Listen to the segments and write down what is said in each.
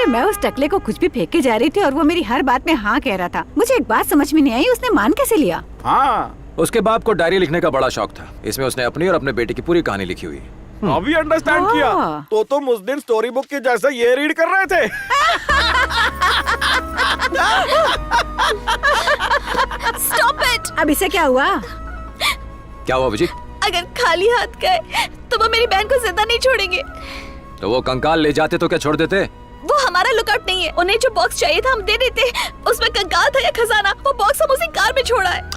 अरे मैं उस टकले को कुछ भी फेंक के जा रही थी और वो मेरी हर बात में हाँ कह रहा था। मुझे एक बात समझ में नहीं आई, उसने मान कैसे लिया? हाँ, उसके बाप को डायरी लिखने का बड़ा शौक था। इसमें उसने अपनी और अपने बेटे की पूरी कहानी लिखी हुई है। अभी अंडरस्टैंड किया। तो तुम उस दिन स्टोरी बुक की जैसा ये रीड कर रहे थे। Stop it. अब इसे क्या हुआ? क्या हुआ अभिजीत? अगर खाली हाथ गए तो वो मेरी बहन को जिंदा नहीं छोड़ेंगे। तो वो कंकाल ले जाते तो क्या छोड़ देते? वो हमारा लुकआउट नहीं है। उन्हें जो बॉक्स चाहिए था हम दे देते। उसमें कंकाल था या खजाना, वो बॉक्स हम उसी कार में छोड़ा है।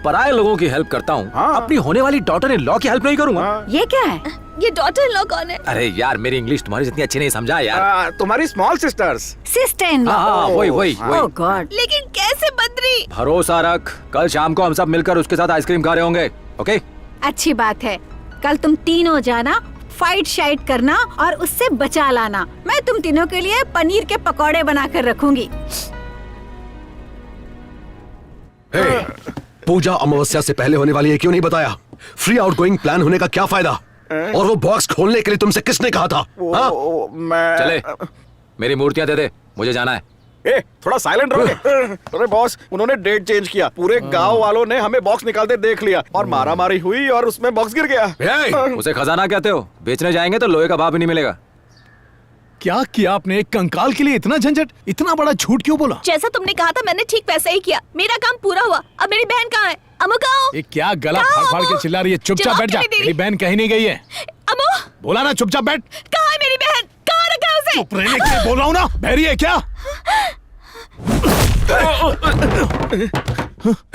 पराये लोगों की हेल्प करता हूँ, हाँ। अपनी होने वाली डॉटर इन लॉ की हेल्प नहीं करूँगा। हाँ। ये क्या है? ये डॉटर इन लॉ कौन है? अरे यार, मेरी इंग्लिश तुम्हारी जितनी अच्छी नहीं समझा यार। तुम्हारी small sisters. Sister in law. हाँ, वही वही ओह गॉड। लेकिन कैसे बद्री? भरोसा रख, कल शाम को हम सब मिलकर उसके साथ आइसक्रीम खा रहे होंगे। ओके? अच्छी बात है। कल तुम तीनों जाना, फाइट शाइट करना और उससे बचा लाना। मैं तुम तीनों के लिए पनीर के पकौड़े बनाकर रखूंगी। पूजा अमावस्या से पहले होने वाली है, क्यों नहीं बताया? फ्री आउट गोइंग प्लान होने का क्या फायदा? और वो बॉक्स खोलने के लिए तुमसे किसने कहा था? हाँ? मैं चले, मेरी मूर्तियां दे दे, मुझे जाना है। ए, थोड़ा साइलेंट रहोगे? अरे बॉस, उन्होंने डेट चेंज किया। पूरे गांव वालों ने हमें बॉक्स निकालते देख लिया और मारामारी हुई और उसमें बॉक्स गिर गया। उसे खजाना कहते हो? बेचने जाएंगे तो लोहे का भाव भी नहीं मिलेगा। क्या किया आपने? एक कंकाल के लिए इतना झंझट, इतना बड़ा झूठ क्यों बोला? जैसा तुमने कहा था मैंने ठीक वैसा ही किया। मेरा काम पूरा हुआ। अब मेरी बहन कहाँ है? अमो कहाँ हो? ये क्या गला कहाँ फाड़ फाड़ हो? के चिल्ला रही है? चुपचाप जवाब बैठ जा। क्यों नहीं दे रही? मेरी बहन कहीं नहीं गई है। अमो बोला ना चुपचाप बैठ। कहाँ है मेरी बहन? कहाँ रखा है उसे? चुप रहने के लिए बोल रहा हूँ ना। बहरी है क्या?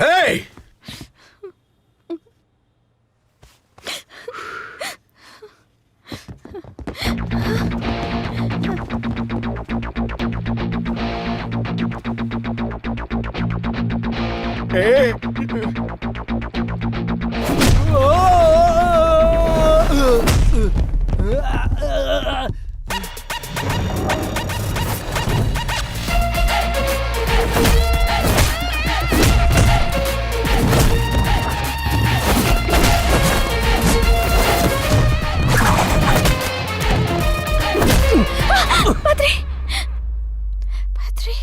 हे! ए, बद्री, बद्री।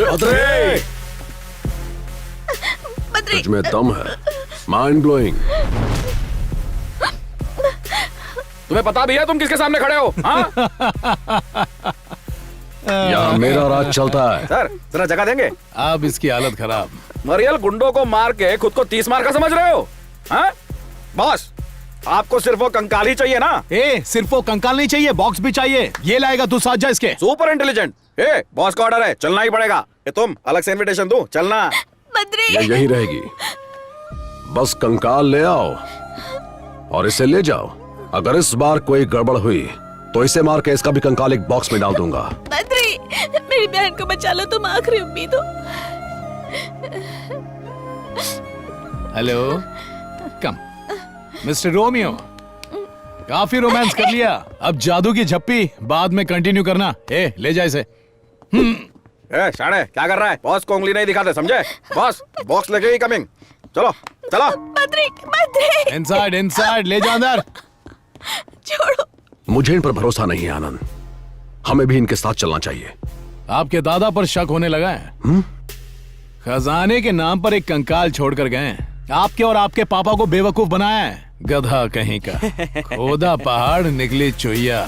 अदरे! बद्री, तुझ में दम है। Mind blowing. तुम्हें पता भी है तुम किसके सामने खड़े हो? हाँ? यहाँ मेरा राज चलता है। सर, जरा जगह देंगे? अब इसकी हालत खराब। मरियल गुंडों को मार के खुद को 30 मार का समझ रहे हो? हाँ? बॉस, आपको सिर्फ वो कंकाल ही चाहिए ना? सिर्फ वो कंकाल नहीं चाहिए, बॉक्स भी चाहिए। ये लाएगा तू साथ जा इसके। Super intelligent. बॉस का ऑर्डर है, चलना ही पड़ेगा। तुम अलग से इनविटेशन दो, चलना। बद्री। ये यही रहेगी। बस कंकाल ले आओ और इसे ले जाओ। अगर इस बार कोई गड़बड़ हुई तो इसे मार के इसका भी कंकाल एक बॉक्स में डाल दूंगा। बद्री, मेरी बहन को बचा लो, तुम आखिरी उम्मीद हो। हेलो, कम मिस्टर रोमियो। काफी रोमांस कर लिया, अब जादू की झप्पी बाद में कंटिन्यू करना। ले जा इसे। शाणे, क्या कर रहा है? बॉस को उंगली नहीं दिखाते, समझे? बॉस, बॉक्स लेके ही कमिंग। चलो चलो। बद्री, बद्री। इनसाइड इनसाइड, ले जा अंदर। छोड़ो। मुझे इन पर भरोसा नहीं है आनंद। हमें भी इनके साथ चलना चाहिए। आपके दादा पर शक होने लगा है? खजाने के नाम पर एक कंकाल छोड़कर गए। आपके और आपके पापा को बेवकूफ बनाया है, गधा कहीं का। खोदा पहाड़ निकली चुईया।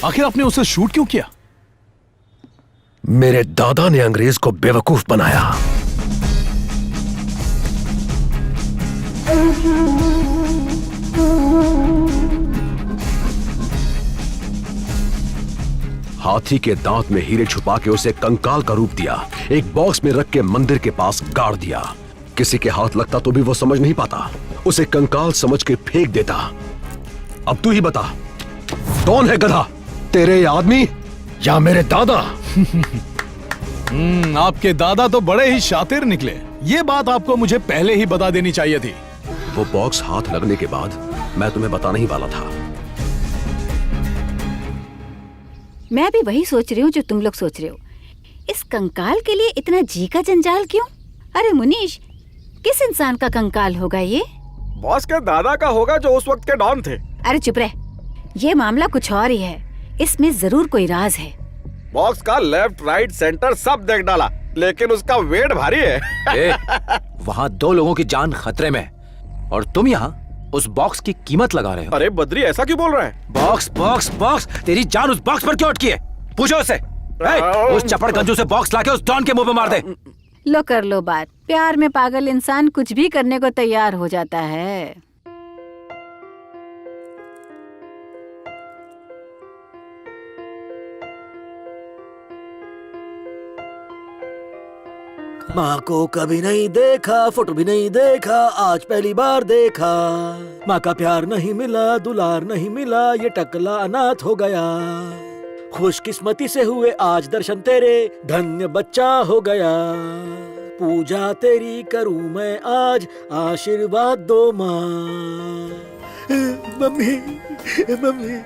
आखिर आपने उसे शूट क्यों किया? मेरे दादा ने अंग्रेज को बेवकूफ बनाया। हाथी के दांत में हीरे छुपा के उसे कंकाल का रूप दिया, एक बॉक्स में रख के मंदिर के पास गाड़ दिया। किसी के हाथ लगता तो भी वो समझ नहीं पाता, उसे कंकाल समझ के फेंक देता। अब तू ही बता, कौन है गधा, तेरे आदमी या मेरे दादा? आपके दादा तो बड़े ही शातिर निकले। ये बात आपको मुझे पहले ही बता देनी चाहिए थी। वो बॉक्स हाथ लगने के बाद मैं तुम्हें बताने ही वाला था। मैं भी वही सोच रही हूँ जो तुम लोग सोच रहे हो। इस कंकाल के लिए इतना जी का जंजाल क्यों? अरे मुनीश, किस इंसान का कंकाल होगा ये? बॉस के दादा का होगा जो उस वक्त के डॉन थे। अरे चुप रह, ये मामला कुछ और ही है। इसमें जरूर कोई राज है। बॉक्स का लेफ्ट राइट सेंटर सब देख डाला, लेकिन उसका वेट भारी है। वहाँ 2 लोगों की जान खतरे में है और तुम यहाँ उस बॉक्स की कीमत लगा रहे हो। अरे बद्री, ऐसा क्यों बोल रहा है? बॉक्स बॉक्स बॉक्स, तेरी जान उस बॉक्स पर क्यों अटकी है? पूछो उससे। उस चपड़ गंजू से बॉक्स लाके उस डॉन के मुंह पे मार दे। लो कर लो बात। प्यार में पागल इंसान कुछ भी करने को तैयार हो जाता है। माँ को कभी नहीं देखा, फोटो भी नहीं देखा, आज पहली बार देखा। माँ का प्यार नहीं मिला, दुलार नहीं मिला, ये टकला अनाथ हो गया। खुशकिस्मती से हुए आज दर्शन तेरे, धन्य बच्चा हो गया। पूजा तेरी करूं मैं आज, आशीर्वाद दो माँ। मम्मी, मम्मी,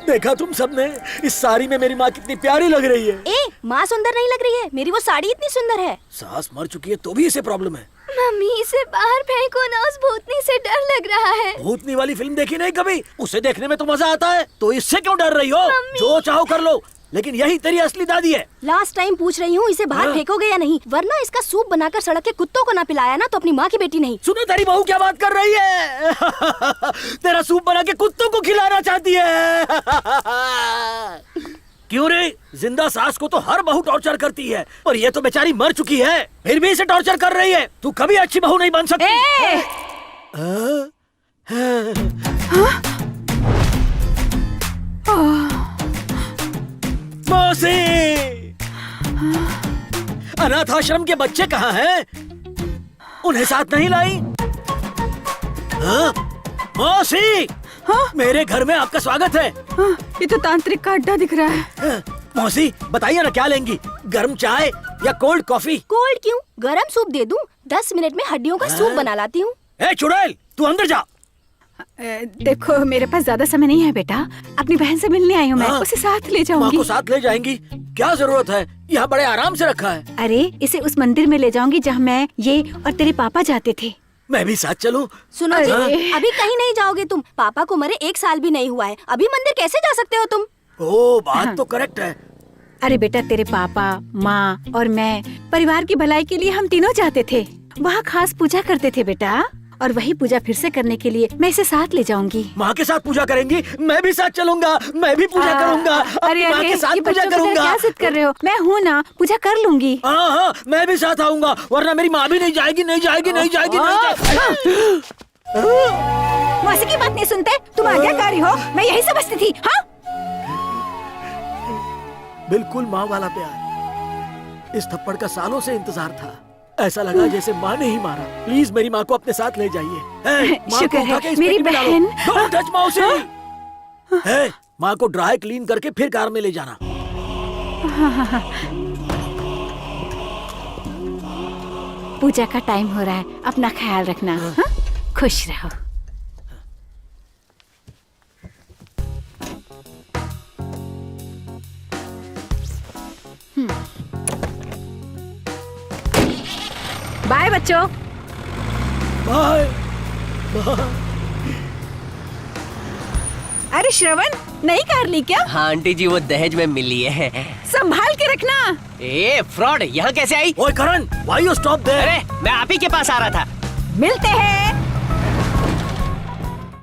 देखा तुम सबने, इस साड़ी में मेरी माँ कितनी प्यारी लग रही है। ए, माँ सुंदर नहीं लग रही है, मेरी वो साड़ी इतनी सुंदर है। सास मर चुकी है तो भी इसे प्रॉब्लम है। मम्मी, इसे बाहर फेंको ना, उस भूतनी से डर लग रहा है। भूतनी वाली फिल्म देखी नहीं कभी? उसे देखने में तो मजा आता है, तो इससे क्यों डर रही हो? जो चाहो कर लो, लेकिन यही तेरी असली दादी है। लास्ट टाइम पूछ रही हूँ, इसे बाहर फेंकोगे या नहीं, वरना इसका सूप बनाकर सड़क के कुत्तों को ना पिलाया ना तो अपनी माँ की बेटी नहीं। सुनो तेरी बहू क्या बात कर रही है। तेरा सूप बना के कुत्तों को खिलाना चाहती है। क्यों रे, जिंदा सास को तो हर बहू टॉर्चर करती है, और ये तो बेचारी मर चुकी है, फिर भी इसे टॉर्चर कर रही है। तू कभी अच्छी बहू नहीं बन सकती। मौसी, अनाथ आश्रम के बच्चे कहाँ हैं? उन्हें साथ नहीं लाई? हाँ? मौसी, हाँ? मेरे घर में आपका स्वागत है। हाँ, ये तो तांत्रिक का अड्डा दिख रहा है। हाँ, मौसी बताइए ना, क्या लेंगी, गर्म चाय या कोल्ड कॉफी? कोल्ड क्यों, गरम सूप दे दूं? 10 मिनट में हड्डियों का सूप बना लाती हूँ। ए चुड़ैल, तू अंदर जा। देखो मेरे पास ज्यादा समय नहीं है बेटा, अपनी बहन से मिलने आई हूँ मैं। हाँ? उसे साथ ले माँ जाऊंगी। को साथ ले जाएंगी? क्या जरूरत है, यहाँ बड़े आराम से रखा है। अरे इसे उस मंदिर में ले जाऊंगी जहाँ मैं, ये और तेरे पापा जाते थे। मैं भी साथ चलूं? सुनो जी, अरे। अभी कहीं नहीं जाओगे तुम। पापा को मरे 1 साल भी नहीं हुआ है, अभी मंदिर कैसे जा सकते हो तुम? ओ, बात हाँ। तो करेक्ट है। अरे बेटा, तेरे पापा, माँ और मैं परिवार की भलाई के लिए हम तीनों जाते थे। वहाँ खास पूजा करते थे बेटा, और वही पूजा फिर से करने के लिए मैं इसे साथ ले जाऊंगी। माँ के साथ पूजा करेंगी? मैं भी साथ चलूंगा, मैं भी पूजा करूंगा, अरे अपनी माँ के साथ ये पूजा बच्चों की तरह करूंगा। क्या जिद कर रहे हो? मैं हूँ ना, पूजा कर लूंगी। हाँ हाँ, मैं भी साथ आऊंगा, वरना मेरी माँ भी नहीं जाएगी, नहीं जाएगी, नहीं जाएगी, नहीं जाएगी। मौसी की बात नहीं सुनते, तुम आज्ञाकारी हो, मैं यही समझती थी। हाँ, बिल्कुल माँ वाला प्यार। इस थप्पड़ का सालों से इंतजार था। ऐसा लगा जैसे माँ ने ही मारा। प्लीज मेरी माँ को अपने साथ ले जाइए। माँ शुक्र को उठा है, के इस मेरी पेटी में डालो। बहन। Don't touch मौसी। माँ को ड्राई क्लीन करके फिर कार में ले जाना। पूजा का टाइम हो रहा है, अपना ख्याल रखना। हाँ? खुश रहो। बाय बच्चों। बाय। अरे श्रवण, नई कार ली क्या? हाँ आंटी जी, वो दहेज में मिली है। संभाल के रखना। ए फ्रॉड, यहाँ कैसे आई? ओए करण, व्हाई यू स्टॉप देयर? अरे मैं आप ही के पास आ रहा था। मिलते हैं।